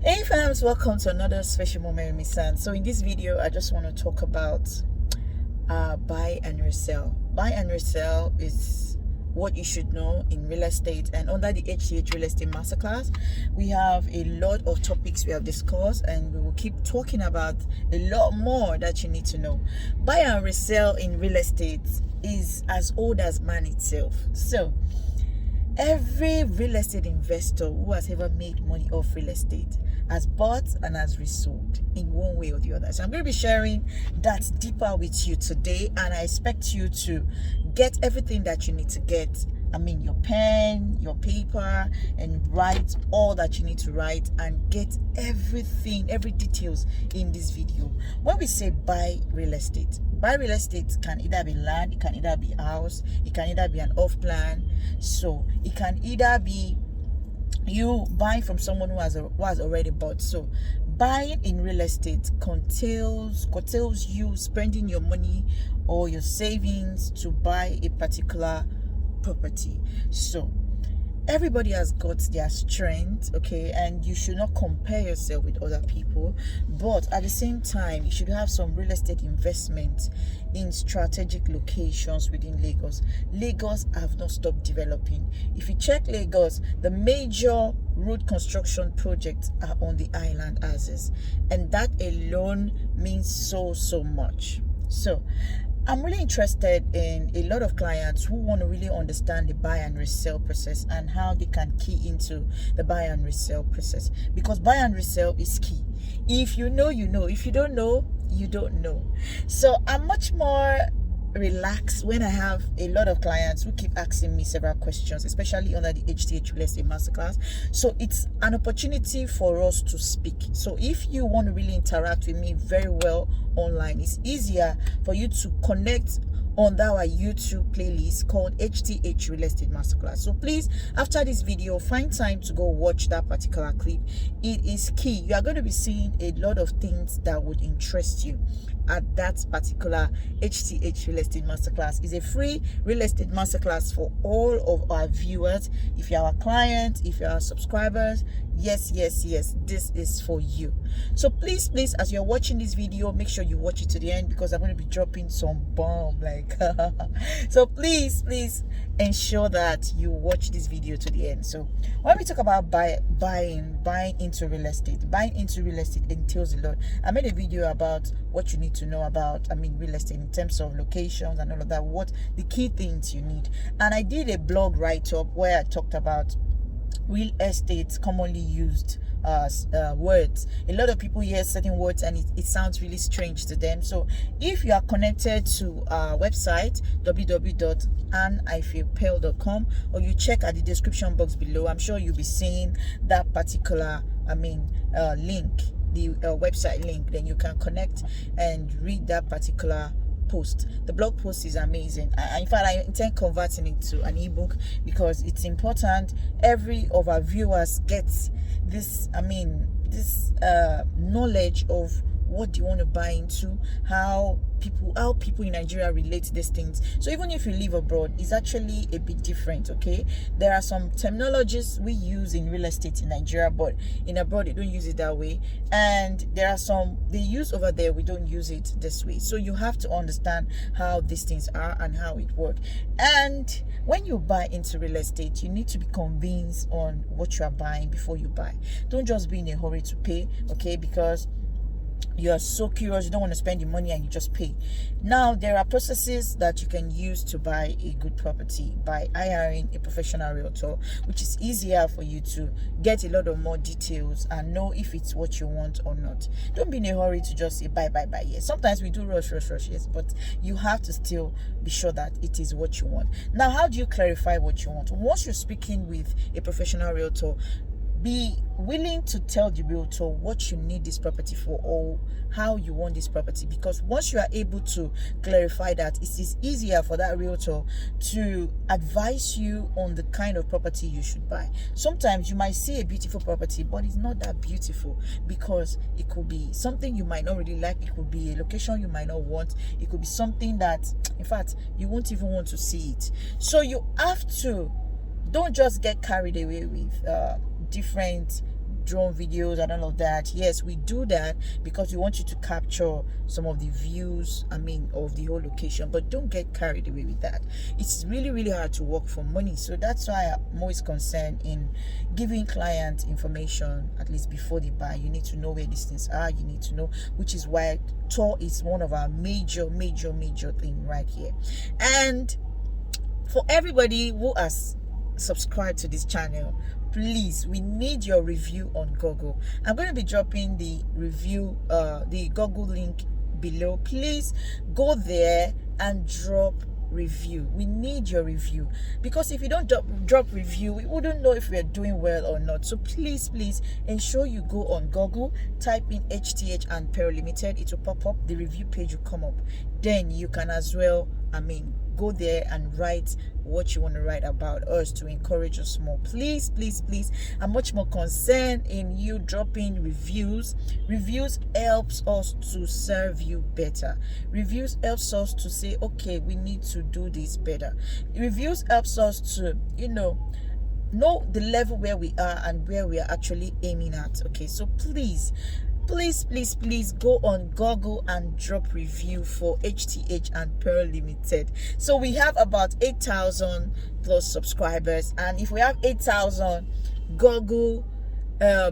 Hey fams, welcome to another special moment with Miss San. So in this video, I just want to talk about buy and resell. Buy and resell is what you should know in real estate, and under the HTH Real Estate Masterclass, we have a lot of topics we have discussed, and we will keep talking about a lot more that you need to know. Buy and resell in real estate is as old as man itself. So every real estate investor who has ever made money off real estate has bought and has resold in one way or the other. So I'm going to be sharing that deeper with you today, and I expect you to get everything that you need to get. I mean, your pen, your paper, and write all that you need to write and get everything, every details in this video. When we say buy real estate can either be land, it can either be house, it can either be an off plan. So it can either be you buying from someone who has already bought. So buying in real estate curtails you spending your money or your savings to buy a particular property. So everybody has got their strength, okay, and you should not compare yourself with other people, but at the same time you should have some real estate investment in strategic locations within Lagos. Lagos have not stopped developing. If you check Lagos, the major road construction projects are on the island as, and that alone means so much. So I'm really interested in a lot of clients who want to really understand the buy and resell process and how they can key into the buy and resell process, because buy and resell is key. If you know, you know. If you don't know, you don't know. So I'm much more relaxed when I have a lot of clients who keep asking me several questions, especially under the HTH Real Estate Masterclass. So it's an opportunity for us to speak. So if you want to really interact with me very well online, it's easier for you to connect on our YouTube playlist called HTH Real Estate Masterclass. So please, after this video, find time to go watch that particular clip. It is key. You are going to be seeing a lot of things that would interest you at that particular HTH Real Estate Masterclass. It's a free real estate masterclass for all of our viewers. If you are a client, if you are subscribers, yes, this is for you. So please, as you're watching this video, make sure you watch it to the end, because I'm going to be dropping some bomb so please ensure that you watch this video to the end. So when we talk about buying into real estate entails a lot. I made a video about what you need to know about real estate in terms of locations and all of that, what the key things you need. And I did a blog write-up where I talked about real estate commonly used words. A lot of people hear certain words and it sounds really strange to them. So if you are connected to our website www.annifeelpale.com, or you check at the description box below, I'm sure you'll be seeing that particular link, the website link. Then you can connect and read that particular post. The blog post is amazing. In fact, I intend converting it to an ebook, because it's important every of our viewers gets this knowledge of what you want to buy into, how people in Nigeria relate to these things. So even if you live abroad, it's actually a bit different, okay? There are some terminologies we use in real estate in Nigeria, but in abroad they don't use it that way, and there are some they use over there, we don't use it this way. So you have to understand how these things are and how it works. And when you buy into real estate, you need to be convinced on what you are buying before you buy. Don't just be in a hurry to pay, okay? Because you are so curious, you don't want to spend your money and you just pay. Now, there are processes that you can use to buy a good property by hiring a professional realtor, which is easier for you to get a lot of more details and know if it's what you want or not. Don't be in a hurry to just say buy. Yes, sometimes we do rush, yes, but you have to still be sure that it is what you want. Now, how do you clarify what you want? Once you're speaking with a professional realtor, be willing to tell the realtor what you need this property for or how you want this property, because once you are able to clarify that, it is easier for that realtor to advise you on the kind of property you should buy. Sometimes you might see a beautiful property, but it's not that beautiful, because it could be something you might not really like, it could be a location you might not want, it could be something that in fact you won't even want to see it. So you have to, don't just get carried away with different drone videos and all of that. Yes, we do that because we want you to capture some of the views, of the whole location, but don't get carried away with that. It's really, really hard to work for money. So that's why I'm always concerned in giving clients information, at least before they buy. You need to know where these things are. You need to know, which is why tour is one of our major thing right here. And for everybody who has subscribed to this channel, please, we need your review on Google. I'm going to be dropping the review, the Google link below. Please go there and drop review. We need your review, because if you don't drop review, we wouldn't know if we are doing well or not. So please ensure you go on Google, type in HTH and Pearl Limited. It will pop up, the review page will come up. Then you can as well go there and write what you want to write about us to encourage us more. Please, I'm much more concerned in you dropping reviews. Reviews helps us to serve you better. Reviews helps us to say, okay, we need to do this better. Reviews helps us to know the level where we are and where we are actually aiming at. Okay, so please go on Google and drop review for HTH and Pearl Limited. So we have about 8,000 plus subscribers, and if we have 8,000 Google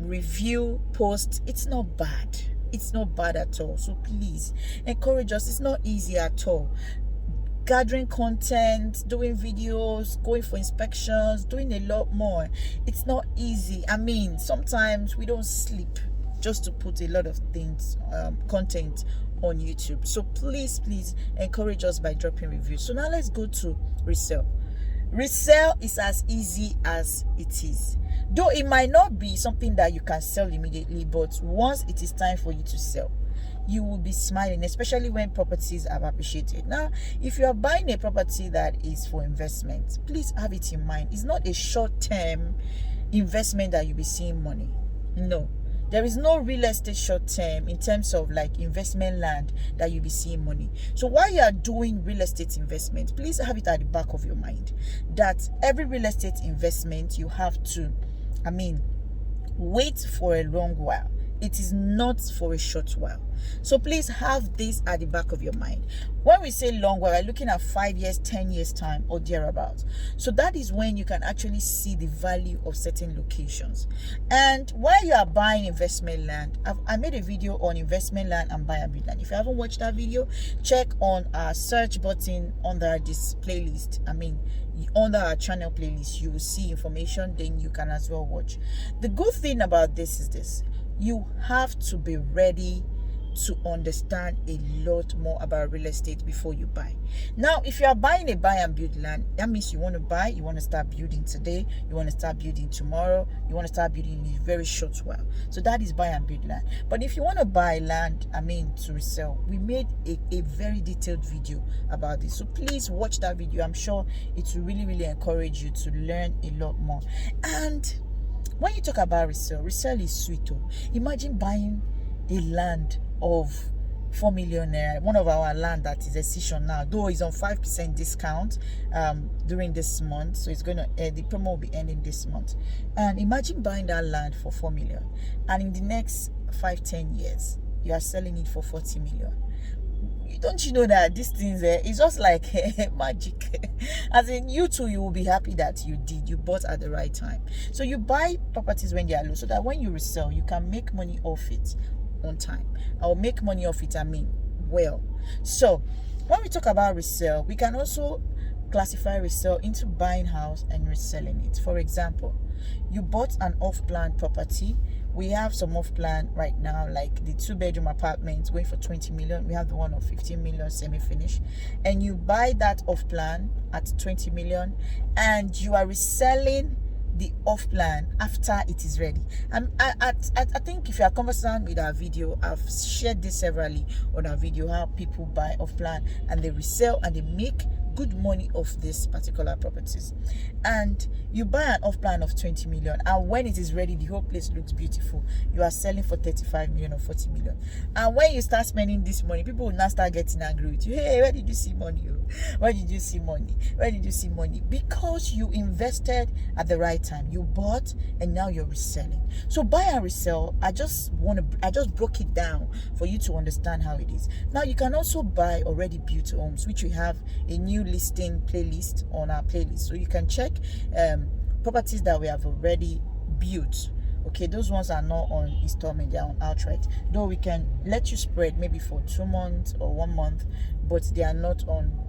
review posts, it's not bad. It's not bad at all. So please encourage us. It's not easy at all. Gathering content, doing videos, going for inspections, doing a lot more. It's not easy. Sometimes we don't sleep just to put a lot of things, content on YouTube. So please encourage us by dropping reviews. So now let's go to Resell. Resell is as easy as it is, though it might not be something that you can sell immediately, but once it is time for you to sell, you will be smiling, especially when properties are appreciated. Now, if you are buying a property that is for investment, please have it in mind. It's not a short-term investment that you'll be seeing money. No. There is no real estate short term in terms of like investment land that you'll be seeing money. So while you are doing real estate investment, please have it at the back of your mind that every real estate investment you have to, wait for a long while. It is not for a short while. So please have this at the back of your mind. When we say long while, we're looking at 5 years, 10 years time or thereabouts. So that is when you can actually see the value of certain locations. And while you are buying investment land, I made a video on investment land and buy and build land. If you haven't watched that video, check on our search button under this playlist. Under our channel playlist, you will see information. Then you can as well watch. The good thing about this is this: you have to be ready to understand a lot more about real estate before you buy. Now, if you are buying a buy and build land, that means you want to buy, you want to start building today, you want to start building tomorrow, you want to start building in a very short while. So that is buy and build land. But if you want to buy land, to resell, we made a very detailed video about this. So please watch that video. I'm sure it will really encourage you to learn a lot more. And when you talk about resell is sweet. Imagine buying a land of 4 million naira, one of our land that is a decision now, though it's on 5% discount during this month, so it's going to the promo will be ending this month. And imagine buying that land for 4 million, and in the next 5-10 years you are selling it for 40 million. Don't you know that these things is just like magic? As in, you too, you will be happy that you bought at the right time. So you buy properties when they are low, so that when you resell, you can make money off it on time. I'll make money off it, well. So when we talk about resell, we can also classify resell into buying house and reselling it. For example, you bought an off-plan property. We have some off-plan right now, like the 2-bedroom apartments going for 20 million. We have the one of 15 million semi-finished, and you buy that off-plan at 20 million, and you are reselling the off plan after it is ready. And I think if you are conversant with our video, I've shared this severally on our video, how people buy off plan and they resell and they make good money off this particular properties. And you buy an off plan of 20 million, and when it is ready, the whole place looks beautiful. You are selling for 35 million or 40 million. And when you start spending this money, people will now start getting angry with you. Hey, where did you see money? Where did you see money? Where did you see money? Because you invested at the right time. You bought and now you're reselling. So buy and resell, I just broke it down for you to understand how it is. Now you can also buy already built homes, which we have a new listing playlist on our playlist. So you can check properties that we have already built. Okay, those ones are not on installment, they are on outright. Though we can let you spread maybe for 2 months or 1 month, but they are not on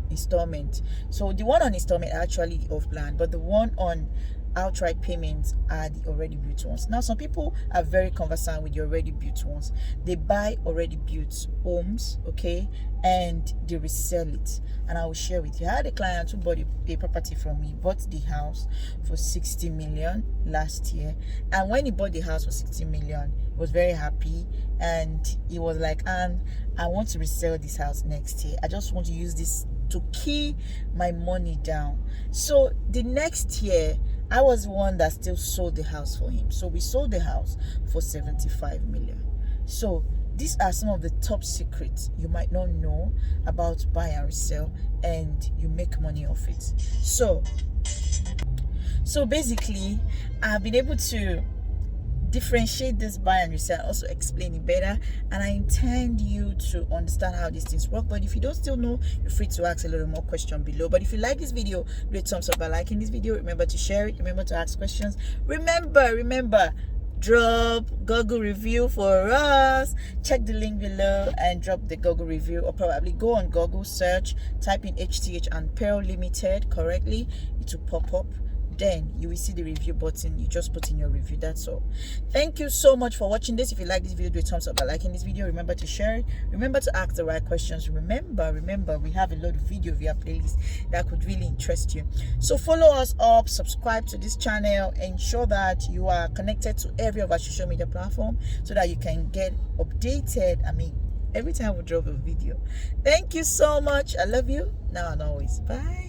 installment. So the one on installment are actually the off plan, but the one on outright payments are the already built ones. Now some people are very conversant with the already built ones. They buy already built homes, okay, and they resell it. And I will share with you. I had a client who bought a property from me, bought the house for 60 million last year, and when he bought the house for 60 million, he was very happy, and he was like, and I want to resell this house next year. I just want to use this to key my money down. So the next year, I was the one that still sold the house for him. So we sold the house for 75 million. So these are some of the top secrets you might not know about buy and resell, and you make money off it. So basically, I've been able to differentiate this buy and resell, also explain it better, and I intend you to understand how these things work. But if you don't still know, you're free to ask a little more question below. But if you like this video, do a thumbs up by liking this video. Remember to share it, remember to ask questions, remember drop Google review for us. Check the link below and drop the Google review, or probably go on Google, search, type in HTH and Pearl Limited correctly, it will pop up. Then you will see the review button. You just put in your review. That's all. Thank you so much for watching this. If you like this video, do a thumbs up by liking this video. Remember to share it. Remember to ask the right questions. Remember, we have a lot of video via playlist that could really interest you. So follow us up, subscribe to this channel, ensure that you are connected to every of our social media platform so that you can get updated. Every time we drop a video. Thank you so much. I love you now and always. Bye.